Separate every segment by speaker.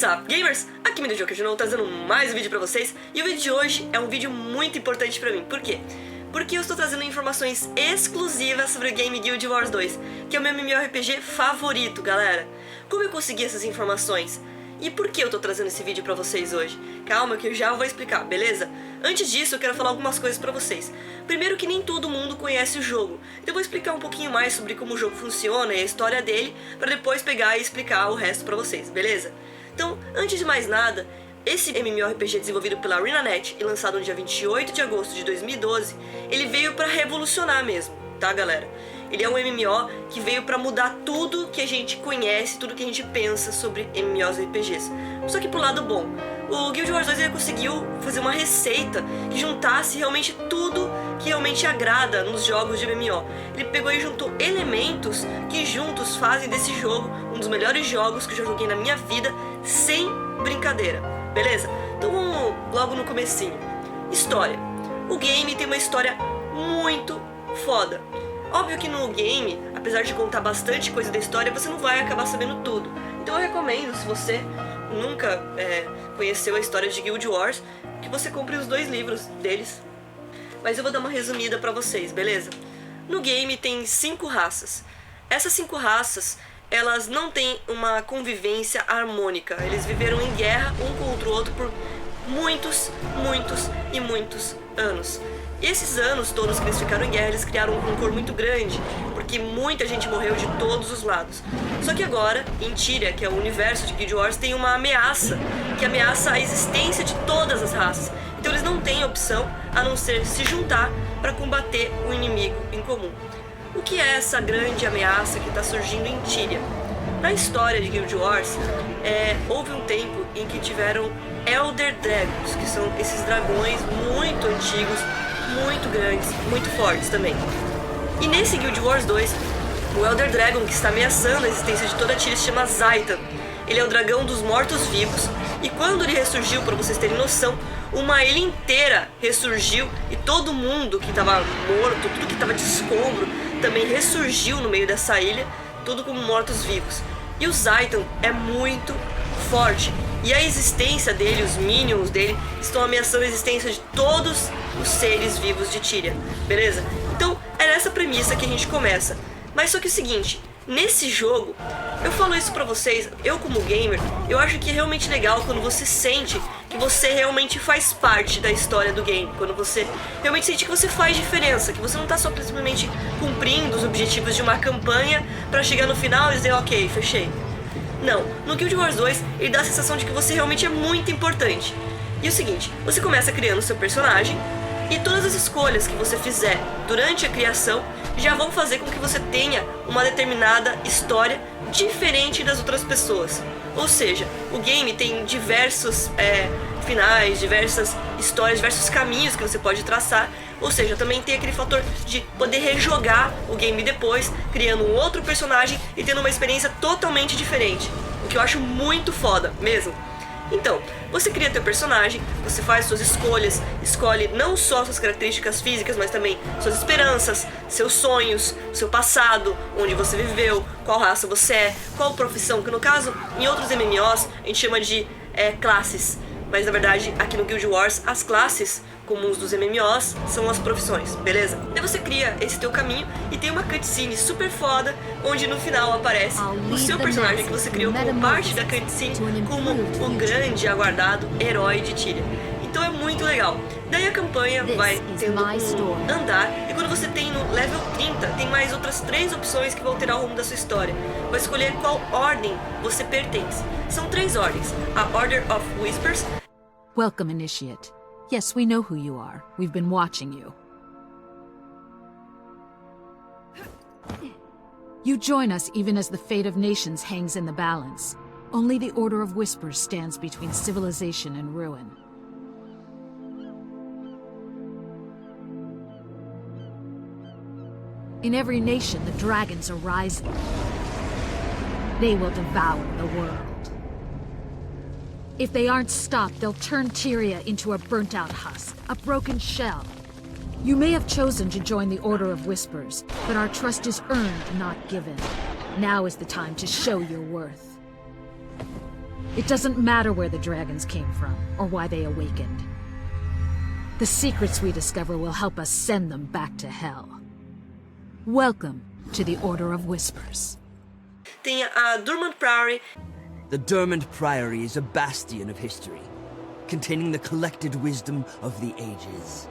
Speaker 1: What's up, gamers? Aqui é Joker de novo, trazendo mais um vídeo pra vocês. E o vídeo de hoje é um vídeo muito importante pra mim. Por quê? Porque eu estou trazendo informações exclusivas sobre o game Guild Wars 2, que é o meu MMORPG favorito, galera. Como eu consegui essas informações? E por que eu tô trazendo esse vídeo pra vocês hoje? Calma que eu já vou explicar, beleza? Antes disso, eu quero falar algumas coisas pra vocês. Primeiro que nem todo mundo conhece o jogo. Então eu vou explicar um pouquinho mais sobre como o jogo funciona e a história dele, pra depois pegar e explicar o resto pra vocês, beleza? Então, antes de mais nada, esse MMORPG desenvolvido pela ArenaNet e lançado no dia 28 de agosto de 2012, ele veio pra revolucionar mesmo, tá, galera? Ele é um MMO que veio pra mudar tudo que a gente conhece, tudo que a gente pensa sobre MMORPGs. Só que pro lado bom, o Guild Wars 2 ele conseguiu fazer uma receita que juntasse realmente tudo que realmente agrada nos jogos de MMO. Ele pegou e juntou elementos que juntos fazem desse jogo um dos melhores jogos que eu já joguei na minha vida, sem brincadeira, beleza? Então vamos logo no comecinho. História. O game tem uma história muito foda. Óbvio que no game, apesar de contar bastante coisa da história, você não vai acabar sabendo tudo. Então eu recomendo, se você nunca conheceu a história de Guild Wars, que você compre os 2 livros deles. Mas eu vou dar uma resumida pra vocês, beleza? No game tem 5 raças. Essas 5 raças, elas não têm uma convivência harmônica. Eles viveram em guerra um contra o outro por muitos anos. E esses anos todos que eles ficaram em guerra, eles criaram um rancor muito grande, porque muita gente morreu de todos os lados. Só que agora, em Tyria, que é o universo de Guild Wars, tem uma ameaça, que ameaça a existência de todas as raças. Então eles não têm opção a não ser se juntar para combater o inimigo em comum. O que é essa grande ameaça que está surgindo em Tyria? Na história de Guild Wars, houve um tempo em que tiveram Elder Dragons, que são esses dragões muito antigos, muito grandes, muito fortes também. E nesse Guild Wars 2, o Elder Dragon que está ameaçando a existência de toda a Tyria se chama Zhaitan. Ele é o dragão dos mortos-vivos, e quando ele ressurgiu, para vocês terem noção, uma ilha inteira ressurgiu, e todo mundo que estava morto, tudo que estava de escombro, também ressurgiu no meio dessa ilha, tudo como mortos-vivos. E o Zhaitan é muito forte, e a existência dele, os minions dele, estão ameaçando a existência de todos os seres vivos de Tyria, beleza? Então, é nessa premissa que a gente começa. Mas só que é o seguinte, nesse jogo, eu falo isso pra vocês, eu como gamer, eu acho que é realmente legal quando você sente que você realmente faz parte da história do game. Quando você realmente sente que você faz diferença, que você não tá só simplesmente cumprindo os objetivos de uma campanha pra chegar no final e dizer, ok, fechei. Não, no Guild Wars 2 ele dá a sensação de que você realmente é muito importante. E o seguinte, você começa criando seu personagem, e todas as escolhas que você fizer durante a criação já vão fazer com que você tenha uma determinada história diferente das outras pessoas. Ou seja, o game tem diversos finais, diversas histórias, diversos caminhos que você pode traçar. Ou seja, também tem aquele fator de poder rejogar o game depois, criando um outro personagem e tendo uma experiência totalmente diferente. O que eu acho muito foda mesmo. Então, você cria teu personagem, você faz suas escolhas, escolhe não só suas características físicas, mas também suas esperanças, seus sonhos, seu passado, onde você viveu, qual raça você é, qual profissão, que no caso, em outros MMOs, a gente chama de classes. Mas na verdade, aqui no Guild Wars, as classes comuns dos MMOs são as profissões, beleza? Daí você cria esse teu caminho e tem uma cutscene super foda, onde no final aparece o seu personagem que você criou como parte da cutscene como o grande e aguardado herói de Tyria. Então é muito legal. Daí a campanha vai tendo um andar, e quando você tem no level 30, tem mais outras 3 opções que vão alterar o rumo da sua história. Vai escolher qual ordem você pertence. São 3 ordens: a Order of Whispers.
Speaker 2: Welcome, Initiate. Yes, we know who you are. We've been watching you. You join us even as the fate of nations hangs in the balance. Only the Order of Whispers stands between civilization and ruin. In every nation, the dragons are rising. They will devour the world. If they aren't stopped, they'll turn Tyria into a burnt-out husk, a broken shell. You may have chosen to join the Order of Whispers, but our trust is earned, not given. Now is the time to show your worth. It doesn't matter where the dragons came from, or why they awakened. The secrets we discover will help us send them back to hell. Welcome to the Order of Whispers.
Speaker 1: Tem a Durmand Priory.
Speaker 3: The Durmand Priory is a bastion of history, containing the collected wisdom of the ages.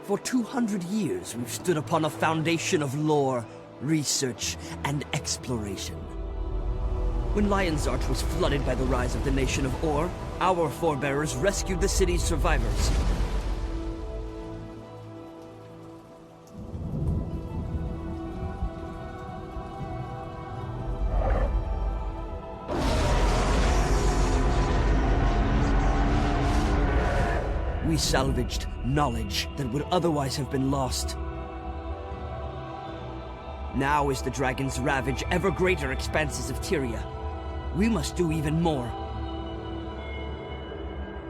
Speaker 3: For 200 years, we've stood upon a foundation of lore, research, and exploration. When Lion's Arch was flooded by the rise of the nation of Or, our forebears rescued the city's survivors. We salvaged knowledge that would otherwise have been lost. Now, as the dragons ravage ever greater expanses of Tyria, we must do even more.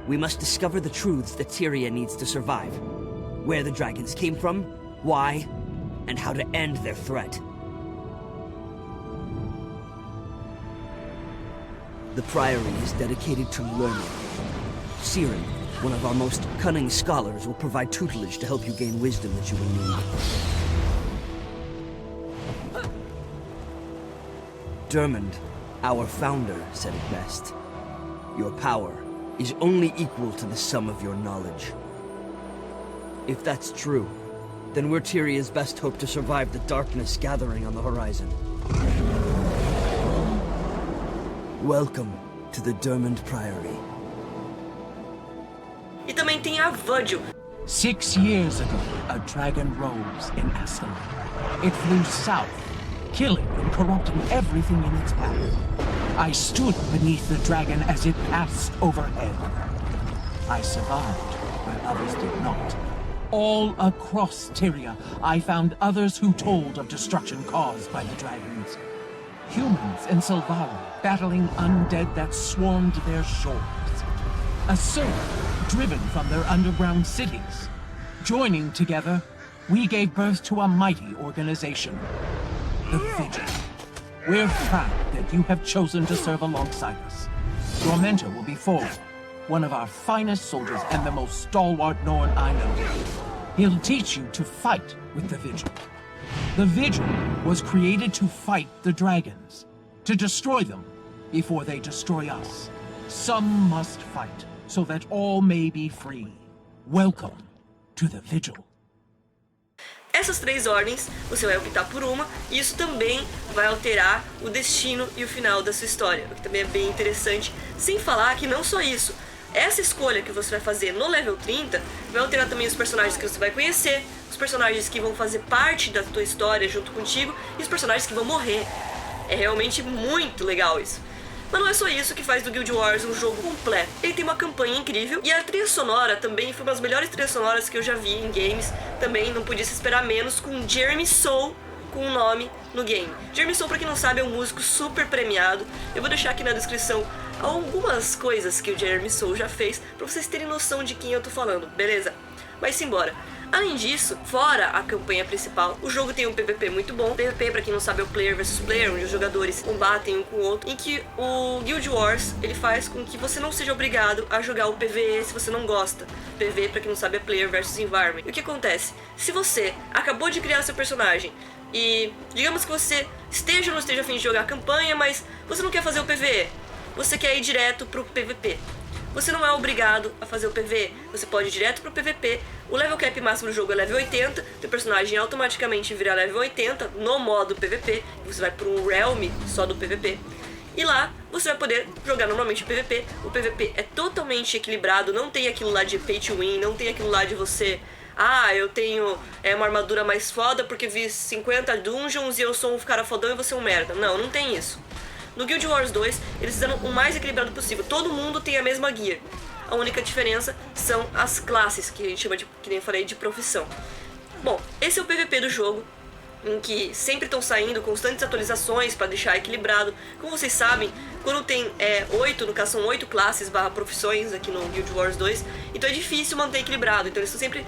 Speaker 3: We must discover the truths that Tyria needs to survive. Where the dragons came from, why, and how to end their threat. The Priory is dedicated to learning. Siren, one of our most cunning scholars, will provide tutelage to help you gain wisdom that you will need. Durmand, our founder, said it best. Your power is only equal to the sum of your knowledge. If that's true, then we're Tyria's best hope to survive the darkness gathering on the horizon. Welcome to the Durmand Priory.
Speaker 1: E também tem a Vudgel.
Speaker 4: 6 years ago, a dragon rose in Aston. It flew south, killing and corrupting everything in its path. I stood beneath the dragon as it passed overhead. I survived, but others did not. All across Tyria, I found others who told of destruction caused by the dragons. Humans and Sylvari battling undead that swarmed their shores. A serpent driven from their underground cities. Joining together, we gave birth to a mighty organization, the Vigil. We're proud that you have chosen to serve alongside us. Your mentor will be Thor, one of our finest soldiers and the most stalwart Norn I know. He'll teach you to fight with the Vigil. The Vigil was created to fight the dragons, to destroy them before they destroy us. Some must fight so that all may be free. Welcome to the Vigil.
Speaker 1: Essas 3 ordens, você vai optar por uma, e isso também vai alterar o destino e o final da sua história, o que também é bem interessante, sem falar que não só isso, essa escolha que você vai fazer no level 30 vai alterar também os personagens que você vai conhecer, os personagens que vão fazer parte da tua história junto contigo e os personagens que vão morrer. É realmente muito legal isso. Mas não é só isso que faz do Guild Wars um jogo completo. Ele tem uma campanha incrível e a trilha sonora também foi uma das melhores trilhas sonoras que eu já vi em games. Também não podia se esperar menos com Jeremy Soule com o nome no game. Jeremy Soule, pra quem não sabe, é um músico super premiado. Eu vou deixar aqui na descrição algumas coisas que o Jeremy Soule já fez pra vocês terem noção de quem eu tô falando, beleza? Mas simbora. Além disso, fora a campanha principal, o jogo tem um PVP muito bom. PVP, pra quem não sabe, é o player versus player, onde os jogadores combatem um com o outro, em que o Guild Wars, ele faz com que você não seja obrigado a jogar o PvE se você não gosta. PvE, pra quem não sabe, é player versus environment. E o que acontece? Se você acabou de criar seu personagem e digamos que você esteja ou não esteja a fim de jogar a campanha, mas você não quer fazer o PvE, você quer ir direto pro PVP. Você não é obrigado a fazer o PvE, você pode ir direto pro PVP. O level cap máximo do jogo é level 80, teu personagem automaticamente vira level 80 no modo PVP, você vai para um realm só do PVP. E lá você vai poder jogar normalmente o PVP. O PVP é totalmente equilibrado, não tem aquilo lá de pay to win, não tem aquilo lá de você... Ah, eu tenho uma armadura mais foda porque vi 50 dungeons e eu sou um cara fodão e você é um merda. Não, não tem isso. No Guild Wars 2, eles fizeram o mais equilibrado possível. Todo mundo tem a mesma guia. A única diferença são as classes, que a gente chama de, que nem eu falei, de profissão. Bom, esse é o PVP do jogo, em que sempre estão saindo constantes atualizações para deixar equilibrado. Como vocês sabem, quando tem 8, no caso são 8 classes / profissões aqui no Guild Wars 2, então é difícil manter equilibrado. Então eles estão sempre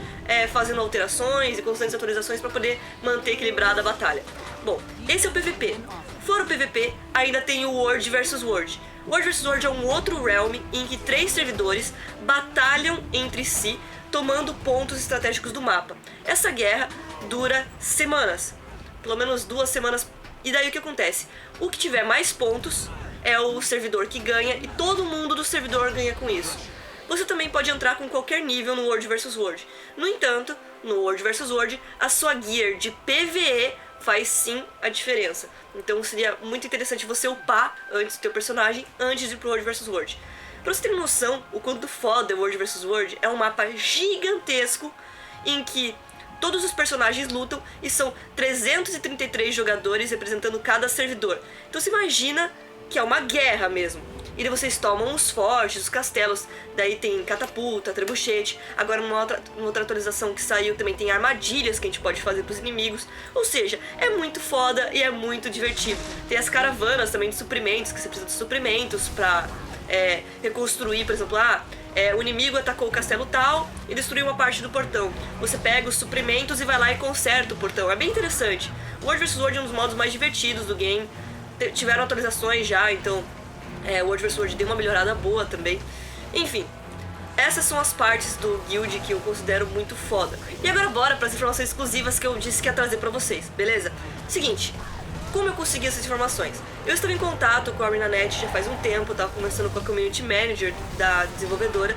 Speaker 1: fazendo alterações e constantes atualizações para poder manter equilibrada a batalha. Bom, esse é o PVP. Fora o PVP, ainda tem o World versus World. World vs World é um outro realm em que 3 servidores batalham entre si, tomando pontos estratégicos do mapa. Essa guerra dura semanas, pelo menos 2 semanas, e daí o que acontece? O que tiver mais pontos é o servidor que ganha, e todo mundo do servidor ganha com isso. Você também pode entrar com qualquer nível no World vs World. No entanto, no World vs World, a sua gear de PvE faz sim a diferença. Então seria muito interessante você upar antes do teu personagem, antes de ir pro World vs World. Pra você ter noção o quanto foda é o World vs World, é um mapa gigantesco em que todos os personagens lutam e são 333 jogadores representando cada servidor. Então você imagina que é uma guerra mesmo. E daí vocês tomam os fortes, os castelos, daí tem catapulta, trebuchete. Agora numa outra atualização que saiu também tem armadilhas que a gente pode fazer pros inimigos. Ou seja, é muito foda e é muito divertido. Tem as caravanas também de suprimentos, que você precisa de suprimentos pra reconstruir, por exemplo, o inimigo atacou o castelo tal e destruiu uma parte do portão. Você pega os suprimentos e vai lá e conserta o portão. É bem interessante. O World vs World é um dos modos mais divertidos do game. Tiveram atualizações já, então o World vs World deu uma melhorada boa também. Enfim, essas são as partes do Guild que eu considero muito foda. E agora bora para as informações exclusivas que eu disse que ia trazer pra vocês, beleza? Seguinte, como eu consegui essas informações? Eu estava em contato com a ArenaNet já faz um tempo, eu estava conversando com a Community Manager da desenvolvedora,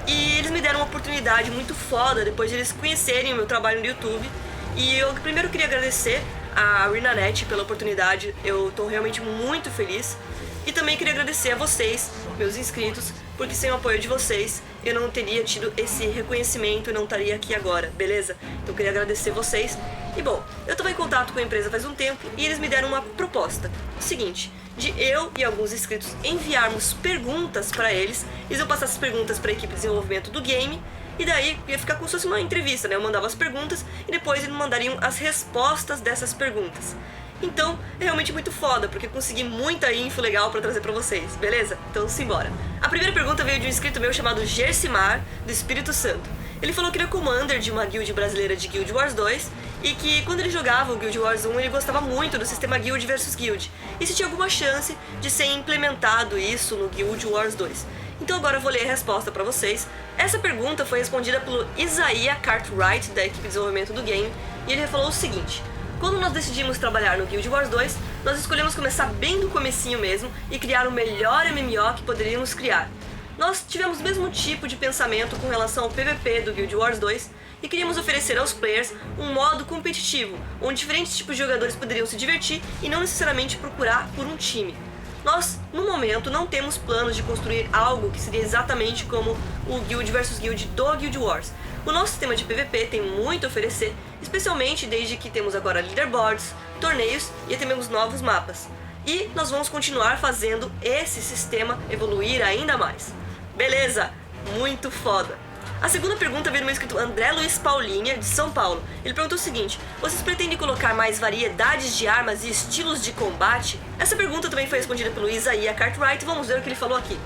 Speaker 1: e eles me deram uma oportunidade muito foda depois de eles conhecerem o meu trabalho no YouTube. E eu primeiro queria agradecer a ArenaNet pela oportunidade, eu tô realmente muito feliz. E também queria agradecer a vocês, meus inscritos, porque sem o apoio de vocês eu não teria tido esse reconhecimento e não estaria aqui agora, beleza? Então eu queria agradecer vocês. E bom, eu estava em contato com a empresa faz um tempo e eles me deram uma proposta. O seguinte, de eu e alguns inscritos enviarmos perguntas para eles, eles iam passar essas perguntas para a equipe de desenvolvimento do game, e daí ia ficar como se fosse uma entrevista, né? Eu mandava as perguntas e depois eles mandariam as respostas dessas perguntas. Então, é realmente muito foda, porque eu consegui muita info legal pra trazer pra vocês, beleza? Então, simbora. A primeira pergunta veio de um inscrito meu chamado Gersimar, do Espírito Santo. Ele falou que ele é commander de uma guild brasileira de Guild Wars 2 e que quando ele jogava o Guild Wars 1 ele gostava muito do sistema Guild vs Guild e se tinha alguma chance de ser implementado isso no Guild Wars 2. Então agora eu vou ler a resposta pra vocês. Essa pergunta foi respondida pelo Isaiah Cartwright, da equipe de desenvolvimento do game, e ele falou o seguinte: quando nós decidimos trabalhar no Guild Wars 2, nós escolhemos começar bem do comecinho mesmo e criar o melhor MMO que poderíamos criar. Nós tivemos o mesmo tipo de pensamento com relação ao PVP do Guild Wars 2 e queríamos oferecer aos players um modo competitivo, onde diferentes tipos de jogadores poderiam se divertir e não necessariamente procurar por um time. Nós, no momento, não temos planos de construir algo que seria exatamente como o Guild vs Guild do Guild Wars. O nosso sistema de PVP tem muito a oferecer, especialmente desde que temos agora leaderboards, torneios e até mesmo novos mapas. E nós vamos continuar fazendo esse sistema evoluir ainda mais. Beleza? Muito foda! A segunda pergunta veio do meu inscrito André Luiz Paulinha, de São Paulo. Ele perguntou o seguinte: vocês pretendem colocar mais variedades de armas e estilos de combate? Essa pergunta também foi respondida pelo Isaiah Cartwright, vamos ver o que ele falou aqui.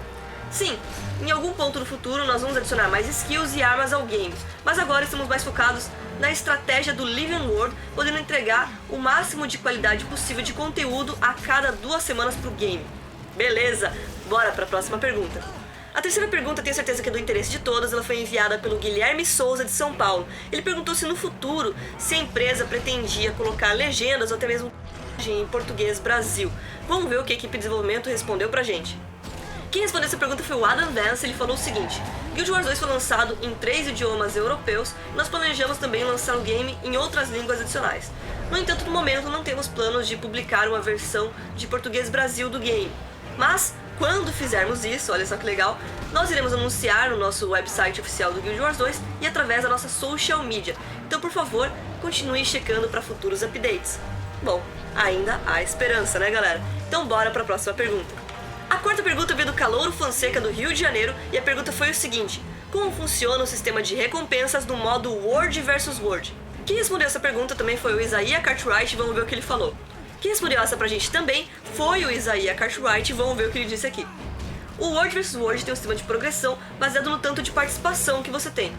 Speaker 1: Sim, em algum ponto no futuro nós vamos adicionar mais skills e armas ao game, mas agora estamos mais focados na estratégia do Living World, podendo entregar o máximo de qualidade possível de conteúdo a cada 2 semanas pro game. Beleza, bora para a próxima pergunta. A terceira pergunta, tenho certeza que é do interesse de todos, ela foi enviada pelo Guilherme Souza, de São Paulo. Ele perguntou se no futuro, se a empresa pretendia colocar legendas ou até mesmo em português Brasil. Vamos ver o que a equipe de desenvolvimento respondeu pra gente. Quem respondeu essa pergunta foi o Adam Vance. Ele falou o seguinte: Guild Wars 2 foi lançado em 3 idiomas europeus e nós planejamos também lançar o game em outras línguas adicionais. No entanto, no momento não temos planos de publicar uma versão de português Brasil do game. Mas, quando fizermos isso, olha só que legal, nós iremos anunciar no nosso website oficial do Guild Wars 2 e através da nossa social media. Então, por favor, continue checando para futuros updates. Bom, ainda há esperança, né, galera? Então, bora para a próxima pergunta. A quarta pergunta veio do Calouro Fonseca, do Rio de Janeiro, e a pergunta foi o seguinte: como funciona o sistema de recompensas no modo World vs World? Quem respondeu essa pergunta também foi o Isaiah Cartwright, vamos ver o que ele falou. Quem respondeu essa pra gente também foi o Isaiah Cartwright, vamos ver o que ele disse aqui. O World vs World tem um sistema de progressão baseado no tanto de participação que você tem.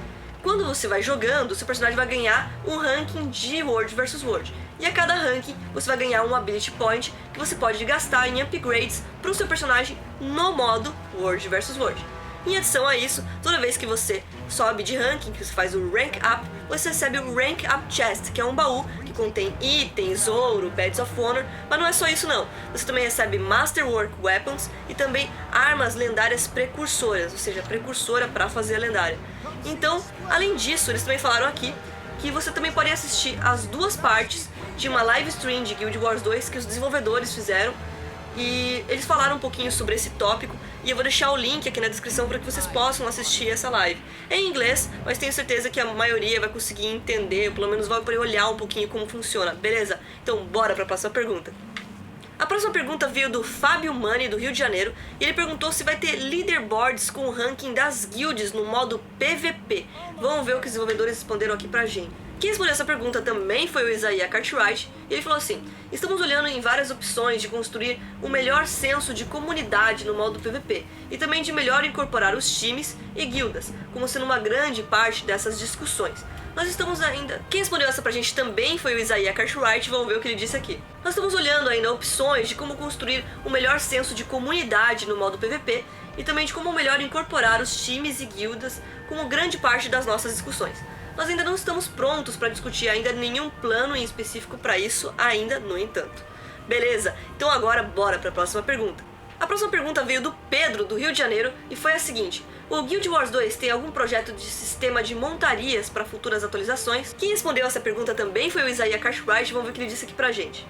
Speaker 1: quando você vai jogando, seu personagem vai ganhar um ranking de World vs World. E a cada ranking você vai ganhar um Ability Point que você pode gastar em upgrades para o seu personagem no modo World vs World. Em adição a isso, toda vez que você sobe de ranking, que você faz o Rank Up, você recebe o Rank Up Chest, que é um baú que contém itens, ouro, Badges of Honor, mas não é só isso não. Você também recebe Masterwork Weapons e também armas lendárias precursoras, ou seja, precursora para fazer a lendária. Então, além disso, eles também falaram aqui que você também pode assistir as duas partes de uma live stream de Guild Wars 2 que os desenvolvedores fizeram. E eles falaram um pouquinho sobre esse tópico e eu vou deixar o link aqui na descrição para que vocês possam assistir essa live. É em inglês, mas tenho certeza que a maioria vai conseguir entender, ou pelo menos vai poder olhar um pouquinho como funciona, beleza? Então bora para a próxima pergunta. A próxima pergunta veio do Fábio Mani, do Rio de Janeiro, e ele perguntou se vai ter leaderboards com o ranking das guilds no modo PVP. Vamos ver o que os desenvolvedores responderam aqui pra gente. Quem respondeu essa pergunta também foi o Isaiah Cartwright, e ele falou assim: estamos olhando em várias opções de construir um melhor senso de comunidade no modo PVP, e também de melhor incorporar os times e guildas, como sendo uma grande parte dessas discussões. Nós estamos ainda... Quem respondeu essa pra gente também foi o Isaiah Cartwright, vamos ver o que ele disse aqui. Nós estamos olhando ainda opções de como construir um melhor senso de comunidade no modo PVP, e também de como melhor incorporar os times e guildas como grande parte das nossas discussões. Nós ainda não estamos prontos para discutir ainda nenhum plano em específico para isso ainda, no entanto. Beleza, então agora bora para a próxima pergunta. A próxima pergunta veio do Pedro, do Rio de Janeiro, e foi a seguinte: o Guild Wars 2 tem algum projeto de sistema de montarias para futuras atualizações? Quem respondeu essa pergunta também foi o Isaiah Cartwright, vamos ver o que ele disse aqui pra gente.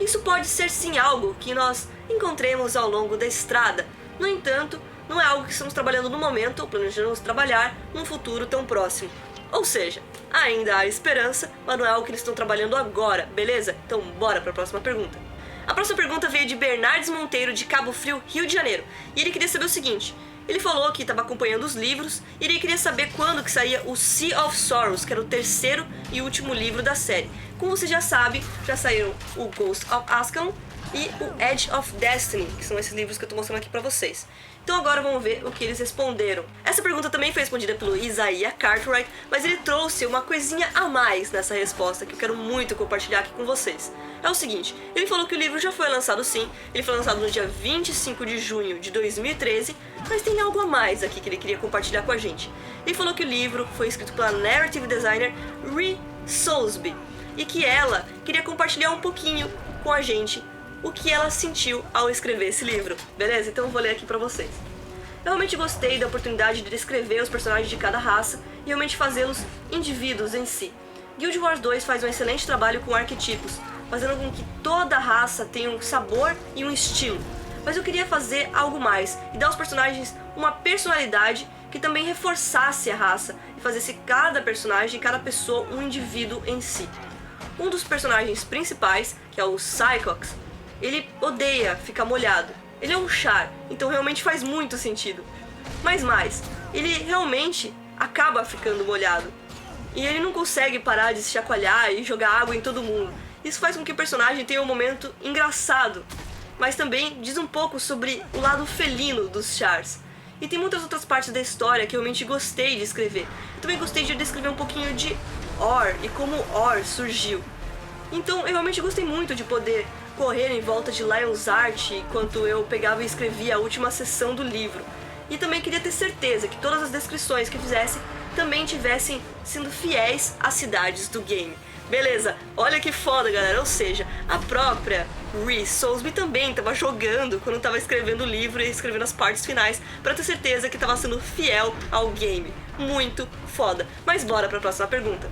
Speaker 1: Isso pode ser sim algo que nós encontremos ao longo da estrada, no entanto, não é algo que estamos trabalhando no momento ou planejamos trabalhar num futuro tão próximo. Ou seja, ainda há esperança, mas não é algo que eles estão trabalhando agora, beleza? Então bora para a próxima pergunta. A próxima pergunta veio de Bernardes Monteiro, de Cabo Frio, Rio de Janeiro, e ele queria saber o seguinte: ele falou que estava acompanhando os livros e ele queria saber quando que saía o Sea of Sorrows, que era o terceiro e último livro da série. Como você já sabe, já saíram o Ghost of Ascalon e o Edge of Destiny, que são esses livros que eu estou mostrando aqui para vocês. Então agora vamos ver o que eles responderam. Essa pergunta também foi respondida pelo Isaiah Cartwright, mas ele trouxe uma coisinha a mais nessa resposta que eu quero muito compartilhar aqui com vocês. É o seguinte: ele falou que o livro já foi lançado sim, ele foi lançado no dia 25 de junho de 2013, mas tem algo a mais aqui que ele queria compartilhar com a gente. Ele falou que o livro foi escrito pela narrative designer Ree Soulsby e que ela queria compartilhar um pouquinho com a gente o que ela sentiu ao escrever esse livro, beleza? Então eu vou ler aqui pra vocês. Eu realmente gostei da oportunidade de descrever os personagens de cada raça e realmente fazê-los indivíduos em si. Guild Wars 2 faz um excelente trabalho com arquetipos, fazendo com que toda raça tenha um sabor e um estilo. Mas eu queria fazer algo mais e dar aos personagens uma personalidade que também reforçasse a raça e fazesse cada personagem, cada pessoa, um indivíduo em si. Um dos personagens principais, que é o Sycox, ele odeia ficar molhado. Ele é um char, então realmente faz muito sentido. Mas mais, ele realmente acaba ficando molhado. E ele não consegue parar de se chacoalhar e jogar água em todo mundo. Isso faz com que o personagem tenha um momento engraçado, mas também diz um pouco sobre o lado felino dos chars. E tem muitas outras partes da história que eu realmente gostei de escrever. Eu também gostei de descrever um pouquinho de Or e como Or surgiu. Então eu realmente gostei muito de poder correr em volta de Lion's Art enquanto eu pegava e escrevia a última seção do livro. E também queria ter certeza que todas as descrições que eu fizesse também tivessem sendo fiéis às cidades do game. Beleza, olha que foda, galera. Ou seja, a própria Ree Soulsby também estava jogando quando estava escrevendo o livro e escrevendo as partes finais para ter certeza que estava sendo fiel ao game. Muito foda. Mas bora para a próxima pergunta.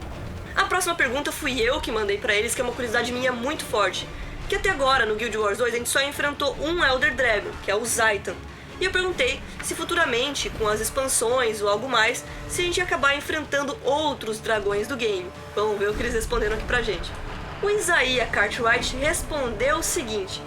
Speaker 1: A próxima pergunta fui eu que mandei para eles, que é uma curiosidade minha muito forte. Que até agora no Guild Wars 2 a gente só enfrentou um Elder Dragon, que é o Zaitan. E eu perguntei se futuramente, com as expansões ou algo mais, se a gente ia acabar enfrentando outros dragões do game. Vamos ver o que eles responderam aqui pra gente. O Isaiah Cartwright respondeu o seguinte: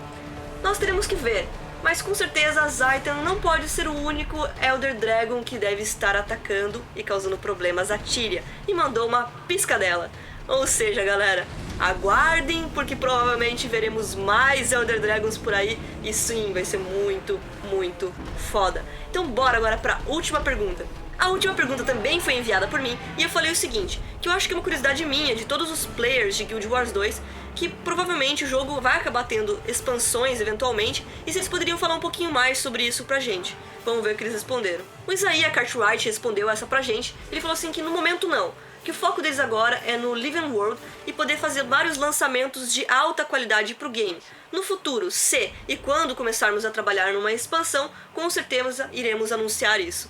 Speaker 1: nós teremos que ver, mas com certeza a Zaitan não pode ser o único Elder Dragon que deve estar atacando e causando problemas a Tyria. E mandou uma piscadela. Ou seja, galera, aguardem, porque provavelmente veremos mais Elder Dragons por aí. E sim, vai ser muito, muito foda. Então bora agora pra última pergunta. A última pergunta também foi enviada por mim e eu falei o seguinte, que eu acho que é uma curiosidade minha, de todos os players de Guild Wars 2, que provavelmente o jogo vai acabar tendo expansões eventualmente, e se eles poderiam falar um pouquinho mais sobre isso pra gente. Vamos ver o que eles responderam. O Isaiah Cartwright respondeu essa pra gente, ele falou assim que no momento não, que o foco deles agora é no Living World e poder fazer vários lançamentos de alta qualidade pro game. No futuro, se e quando começarmos a trabalhar numa expansão, com certeza iremos anunciar isso.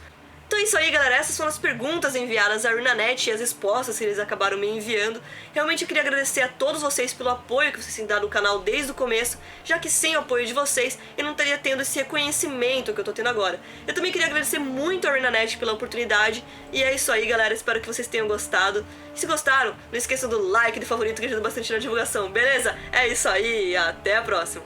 Speaker 1: Então é isso aí, galera, essas foram as perguntas enviadas à ArenaNet e as respostas que eles acabaram me enviando. Realmente eu queria agradecer a todos vocês pelo apoio que vocês têm dado no canal desde o começo, já que sem o apoio de vocês eu não estaria tendo esse reconhecimento que eu tô tendo agora. Eu também queria agradecer muito a ArenaNet pela oportunidade, e é isso aí, galera, espero que vocês tenham gostado. E se gostaram, não esqueçam do like e do favorito que ajuda bastante na divulgação, beleza? É isso aí, até a próxima!